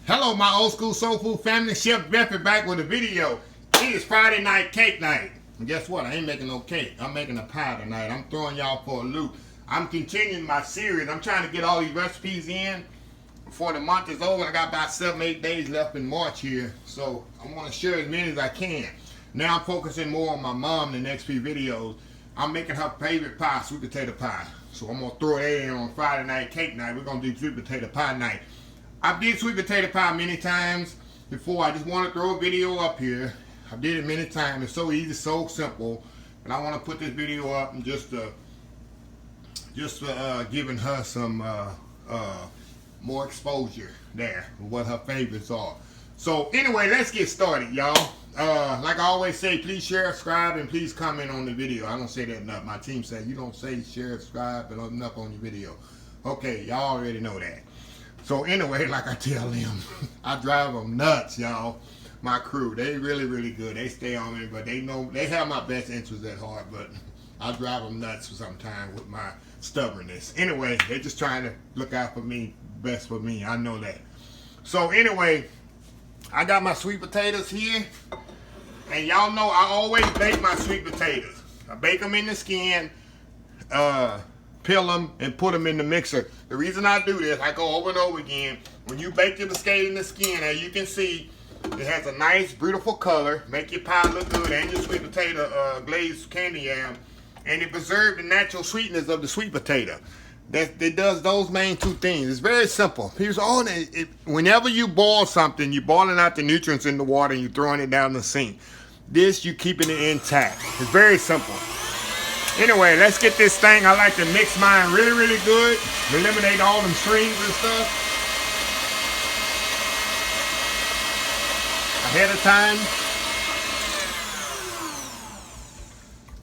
Hello, my old school soul food family. Chef Beffy back with a video. It is Friday night cake night. And guess what? I ain't making no cake. I'm making a pie tonight. I'm throwing y'all for a loop. I'm continuing my series. I'm trying to get all these recipes in before the month is over. I got about 7-8 days left in March here. So I want to share as many as I can. Now I'm focusing more on my mom in the next few videos. I'm making her favorite pie, sweet potato pie. So I'm going to throw it in on Friday night cake night. We're going to do sweet potato pie night. I've did sweet potato pie many times before. I just want to throw a video up here. I did it many times. It's so easy, so simple. And I want to put this video up and just giving her some more exposure there, what her favorites are. So anyway, let's get started, y'all. Like I always say, please share, subscribe, and please comment on the video. I don't say that enough. My team said you don't say share, subscribe, and enough on your video. Okay, y'all already know that. So anyway, like I tell them, I drive them nuts, y'all. My crew, they really good. They stay on me, but they know they have my best interests at heart. But I drive them nuts sometimes with my stubbornness. Anyway, they're just trying to look out for me, best for me. I know that. So anyway, I got my sweet potatoes here, and y'all know I always bake my sweet potatoes. I bake them in the skin. Peel them and put them in the mixer. The reason I do this, I go over and over again. When you bake your biscuit in the skin, as you can see, it has a nice, beautiful color. Make your pie look good, and your sweet potato glazed candy yam, and it preserves the natural sweetness of the sweet potato. It does those main two things. It's very simple. Here's all whenever you boil something, you're boiling out the nutrients in the water and you're throwing it down the sink. This, you're keeping it intact. It's very simple. Anyway, let's get this thing. I like to mix mine really good. Eliminate all them strings and stuff ahead of time.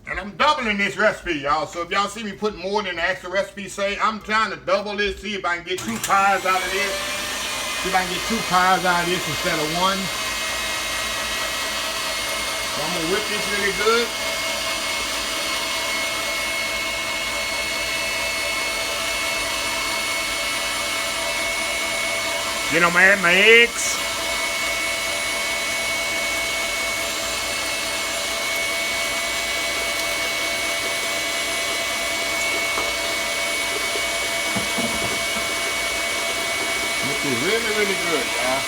And I'm doubling this recipe, y'all. So if y'all see me put more than the extra recipe say, I'm trying to double this, see if I can get 2 pies out of this. See if I can get 2 pies out of this instead of 1. So I'm gonna whip this really good. Then I'm gonna add my eggs. This is really good, y'all.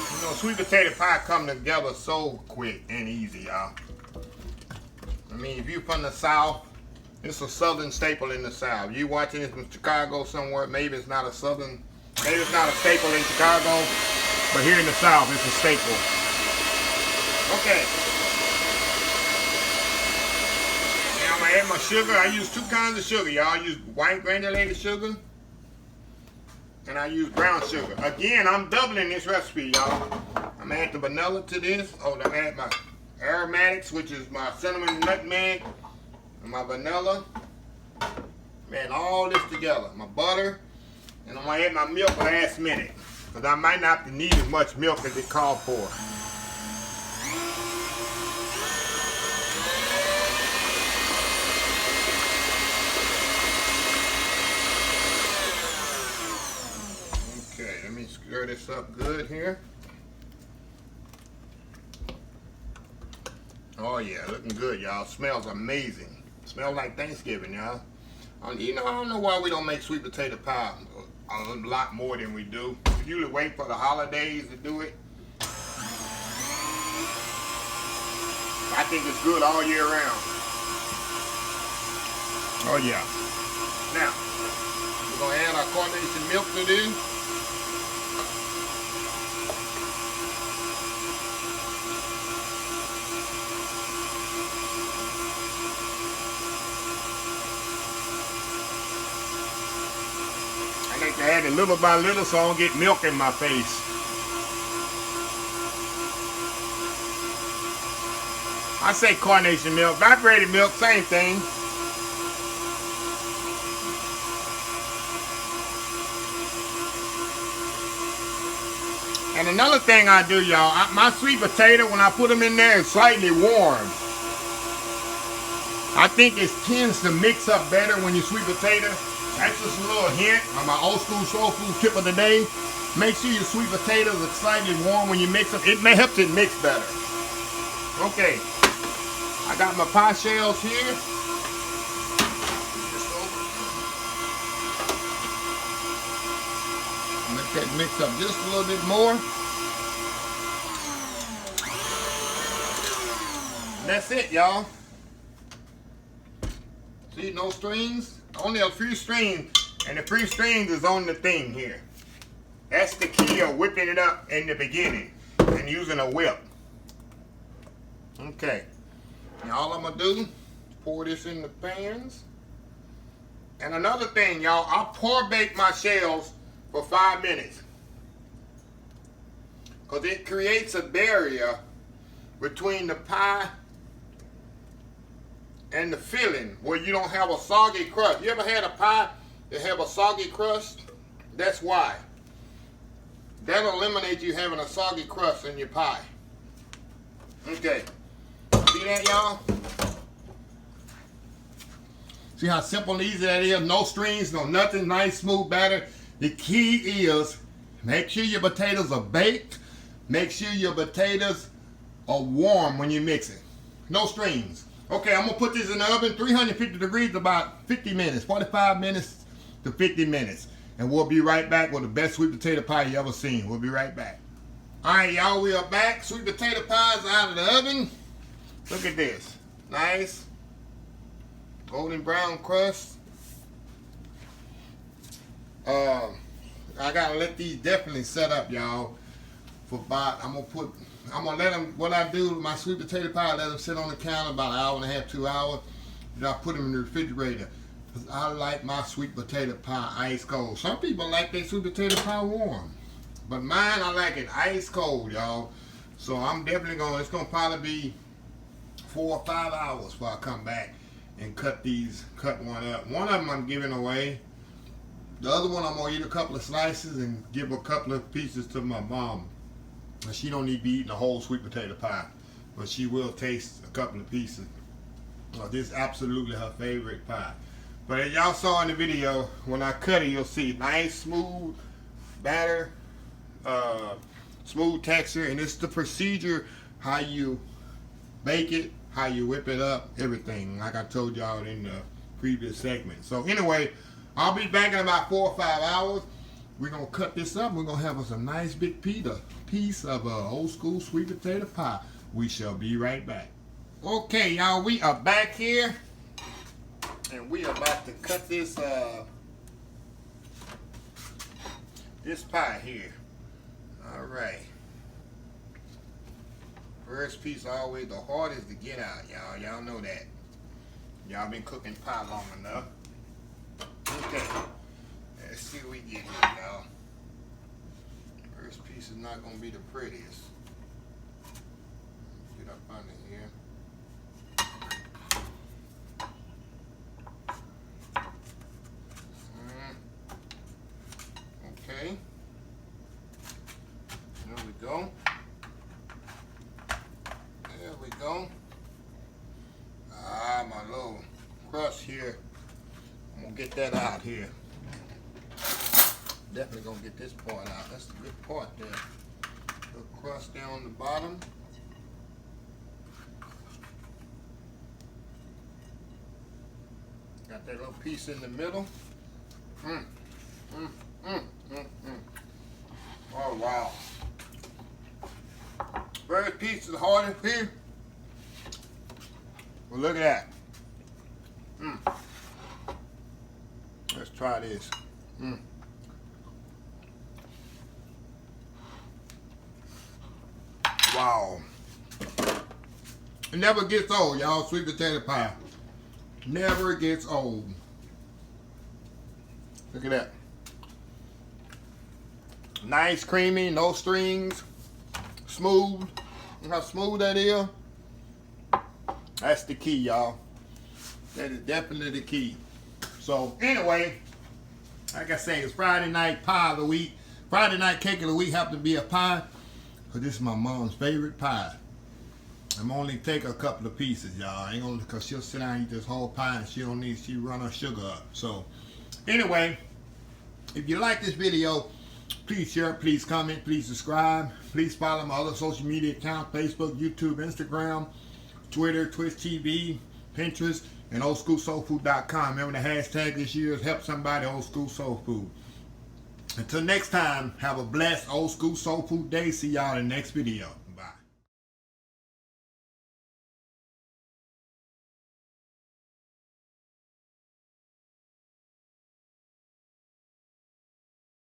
You know, sweet potato pie come together so quick and easy, y'all. I mean, if you're from the South, it's a southern staple in the South. You watching this from Chicago somewhere, maybe it's not a staple in Chicago, but here in the South, it's a staple. Okay. Now I'm gonna add my sugar. I use 2 kinds of sugar, y'all. I use white granulated sugar, and I use brown sugar. Again, I'm doubling this recipe, y'all. I'm gonna add the vanilla to this. Oh, I'm gonna add my aromatics, which is my cinnamon and nutmeg. My vanilla, man, all this together. My butter, and I'm gonna add my milk last minute, because I might not need as much milk as it called for. Okay, let me stir this up good here. Oh yeah, looking good, y'all. Smells amazing. Smells like Thanksgiving, y'all. You know, I don't know why we don't make sweet potato pie a lot more than we do. We usually wait for the holidays to do it. I think it's good all year round. Oh yeah. Now, we're gonna add our carnation milk to this. I like to add it little by little so I don't get milk in my face. I say carnation milk, evaporated milk, same thing. And another thing I do, y'all, my sweet potato, when I put them in there, is slightly warm. I think it tends to mix up better when you sweet potato. That's just a little hint on my old school soul food tip of the day. Make sure your sweet potatoes are slightly warm when you mix them. It may help it mix better. Okay, I got my pie shells here. Let that mix up just a little bit more. And that's it, y'all. See, no strings, only a few strings, and the few strings is on the thing here. That's the key of whipping it up in the beginning and using a whip. Okay, now all I'm gonna do is pour this in the pans. And another thing, y'all, I pour bake my shells for 5 minutes because it creates a barrier between the pie and the filling where you don't have a soggy crust. You ever had a pie that have a soggy crust? That's why. That'll eliminate you having a soggy crust in your pie. Okay. See that, y'all? See how simple and easy that is? No strings, no nothing, nice smooth batter. The key is make sure your potatoes are baked. Make sure your potatoes are warm when you mix it. No strings. Okay, I'm gonna put this in the oven, 350 degrees, about 50 minutes, 45 minutes to 50 minutes. And we'll be right back with the best sweet potato pie you ever seen. We'll be right back. All right, y'all, we are back. Sweet potato pies out of the oven. Look at this. Nice. Golden brown crust. I gotta let these definitely set up, y'all. For about, I'm gonna let them, what I do with my sweet potato pie, I let them sit on the counter about an hour and a half, 2 hours. Then I put them in the refrigerator. Cause I like my sweet potato pie ice cold. Some people like their sweet potato pie warm. But mine, I like it ice cold, y'all. So I'm definitely it's gonna probably be 4 or 5 hours before I come back and cut one up. One of them I'm giving away. The other one I'm gonna eat a couple of slices and give a couple of pieces to my mom. She don't need to be eating a whole sweet potato pie, but she will taste a couple of pieces. This is absolutely her favorite pie. But as y'all saw in the video, when I cut it, you'll see nice smooth batter, smooth texture, and it's the procedure how you bake it, how you whip it up, everything, like I told y'all in the previous segment. So anyway, I'll be back in about 4 or 5 hours. We're gonna cut this up. We're gonna have us a nice big piece of old school sweet potato pie. We shall be right back. Okay, y'all, we are back here, and we are about to cut this this pie here. All right. First piece always the hardest to get out, y'all. Y'all know that. Y'all been cooking pie long enough. Okay. Let's see what we get here, y'all. First piece is not gonna be the prettiest. Get up under here. Okay. There we go. There we go. Ah, my little crust here. I'm gonna get that out here. Definitely gonna get this part out. That's the good part there. Little crust down on the bottom. Got that little piece in the middle. Oh wow. First piece is the hardest piece. Well, look at that. Let's try this. Wow. It never gets old, y'all. Sweet potato pie. Never gets old. Look at that. Nice, creamy, no strings. Smooth. Look how smooth that is. That's the key, y'all. That is definitely the key. So, anyway, like I say, it's Friday night pie of the week. Friday night cake of the week happens to be a pie. Because this is my mom's favorite pie. I'm only take a couple of pieces, y'all. I ain't gonna, because she'll sit down and eat this whole pie and she run her sugar up. So, Anyway, if you like this video, please share, please comment, please subscribe. Please follow my other social media accounts: Facebook, YouTube, Instagram, Twitter, Twitch TV, Pinterest, and oldschoolsoulfood.com. Remember the hashtag this year is help somebody old school soul food. Until next time, have a blessed old school soul food day. See y'all in the next video.